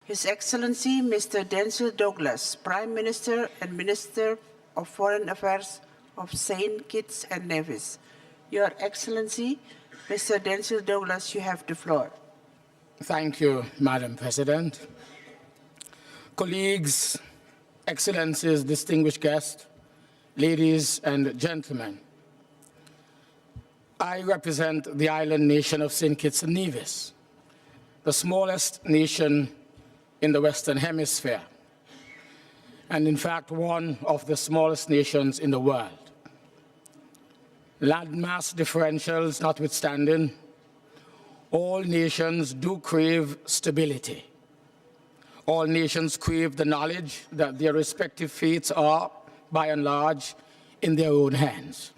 His Excellency Mr. Denzil Douglas, Prime Minister and Minister of Foreign Affairs of St. Kitts and Nevis. Your Excellency, Mr. Denzil Douglas, you have the floor. Thank you, Madam President. Colleagues, Excellencies, distinguished guests, ladies and gentlemen, I represent the island nation of St. Kitts and Nevis, the smallest nation in the Western Hemisphere, and in fact, one of the smallest nations in the world. Landmass differentials notwithstanding, all nations do crave stability. All nations crave the knowledge that their respective fates are, by and large, in their own hands.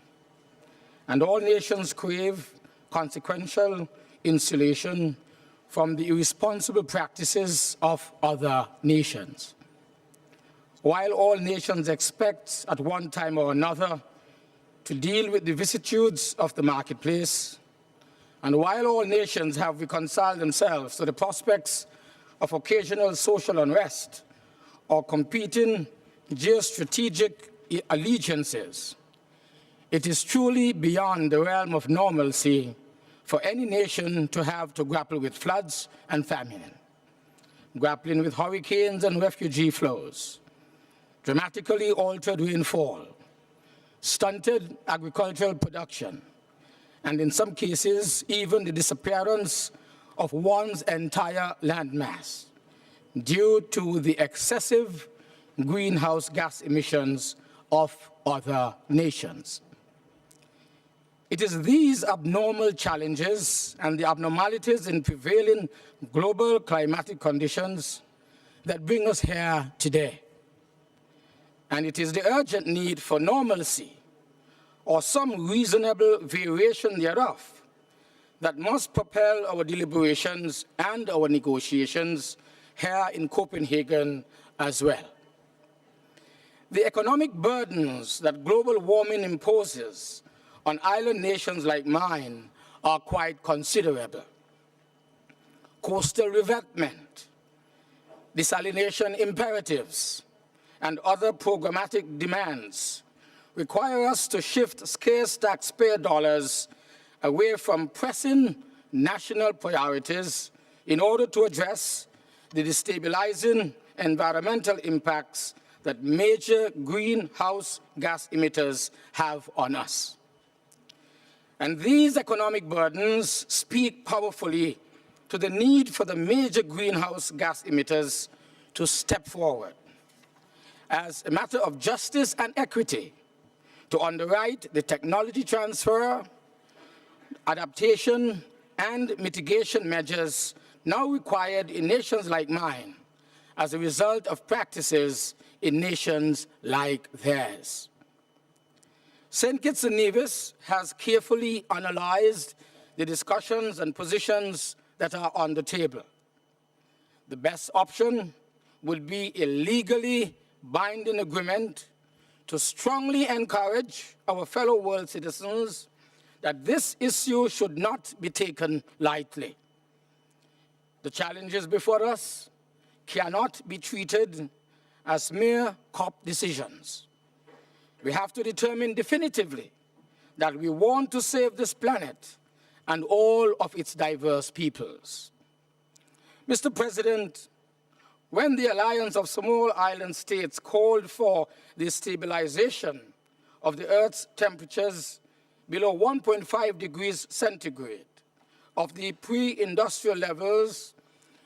And all nations crave consequential insulation from the irresponsible practices of other nations. While all nations expect at one time or another to deal with the vicissitudes of the marketplace, and while all nations have reconciled themselves to the prospects of occasional social unrest or competing geostrategic allegiances, it is truly beyond the realm of normalcy for any nation to have to grapple with floods and famine, grappling with hurricanes and refugee flows, dramatically altered rainfall, stunted agricultural production, and in some cases, even the disappearance of one's entire landmass due to the excessive greenhouse gas emissions of other nations. It is these abnormal challenges and the abnormalities in prevailing global climatic conditions that bring us here today. And it is the urgent need for normalcy or some reasonable variation thereof that must propel our deliberations and our negotiations here in Copenhagen as well. The economic burdens that global warming imposes on island nations like mine are quite considerable. Coastal revetment, desalination imperatives, and other programmatic demands require us to shift scarce taxpayer dollars away from pressing national priorities in order to address the destabilizing environmental impacts that major greenhouse gas emitters have on us. And these economic burdens speak powerfully to the need for the major greenhouse gas emitters to step forward as a matter of justice and equity to underwrite the technology transfer, adaptation, and mitigation measures now required in nations like mine as a result of practices in nations like theirs. St. Kitts and Nevis has carefully analyzed the discussions and positions that are on the table. The best option would be a legally binding agreement to strongly encourage our fellow world citizens that this issue should not be taken lightly. The challenges before us cannot be treated as mere COP decisions. We have to determine definitively that we want to save this planet and all of its diverse peoples. Mr. President, when the Alliance of Small Island States called for the stabilization of the Earth's temperatures below 1.5 degrees centigrade of the pre-industrial levels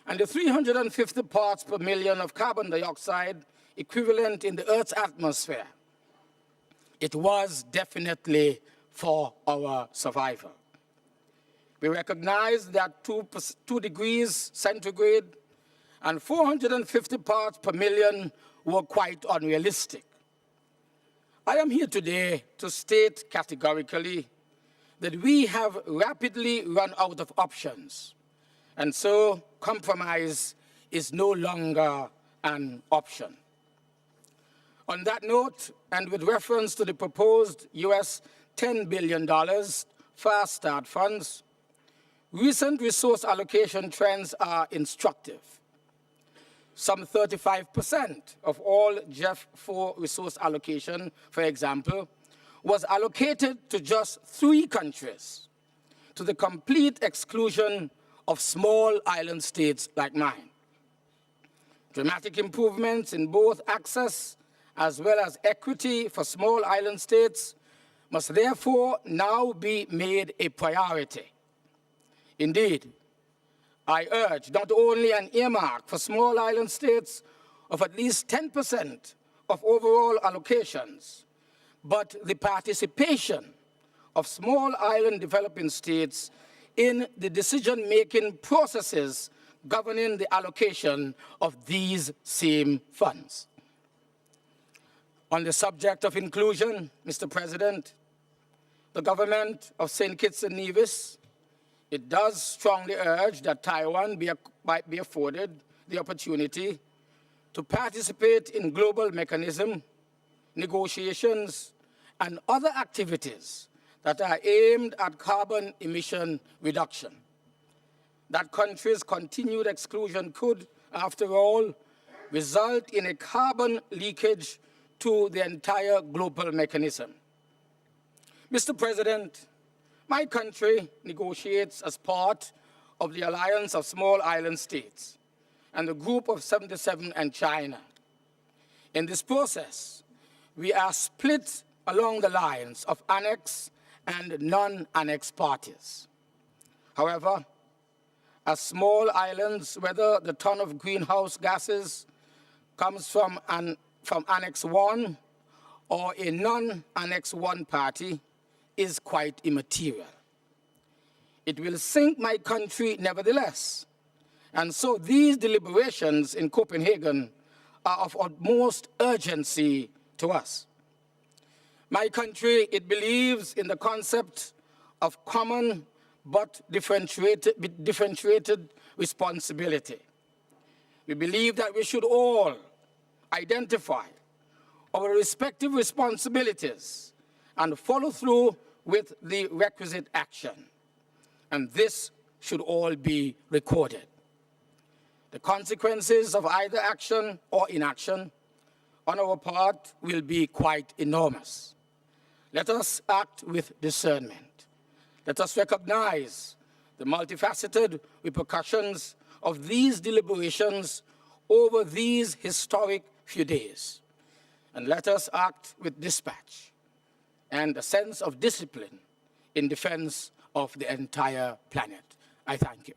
and the 350 parts per million of carbon dioxide equivalent in the Earth's atmosphere, it was definitely for our survival. We recognize that 2 degrees centigrade and 450 parts per million were quite unrealistic. I am here today to state categorically that we have rapidly run out of options, and so compromise is no longer an option. On that note, and with reference to the proposed US $10 billion Fast Start funds, recent resource allocation trends are instructive. some 35% of all GEF4 resource allocation, for example, was allocated to just 3 countries, to the complete exclusion of small island states like mine. Dramatic improvements in both access as well as equity for small island states must therefore now be made a priority. Indeed, I urge not only an earmark for small island states of at least 10% of overall allocations, but the participation of small island developing states in the decision-making processes governing the allocation of these same funds. On the subject of inclusion, Mr. President, the government of St. Kitts and Nevis, it does strongly urge that Taiwan might be afforded the opportunity to participate in global mechanism, negotiations, and other activities that are aimed at carbon emission reduction. That country's continued exclusion could, after all, result in a carbon leakage to the entire global mechanism. Mr. President, my country negotiates as part of the Alliance of Small Island States and the Group of 77 and China. In this process, we are split along the lines of annex and non-annex parties. However, as small islands, whether the ton of greenhouse gases comes from Annex 1 or a non-Annex 1 party, is quite immaterial. It will sink my country nevertheless. And so these deliberations in Copenhagen are of utmost urgency to us. My country, it believes in the concept of common but differentiated responsibility. We believe that we should all identify our respective responsibilities and follow through with the requisite action. And this should all be recorded. The consequences of either action or inaction on our part will be quite enormous. Let us act with discernment. Let us recognize the multifaceted repercussions of these deliberations over these historic few days. And let us act with dispatch and a sense of discipline in defense of the entire planet. I thank you.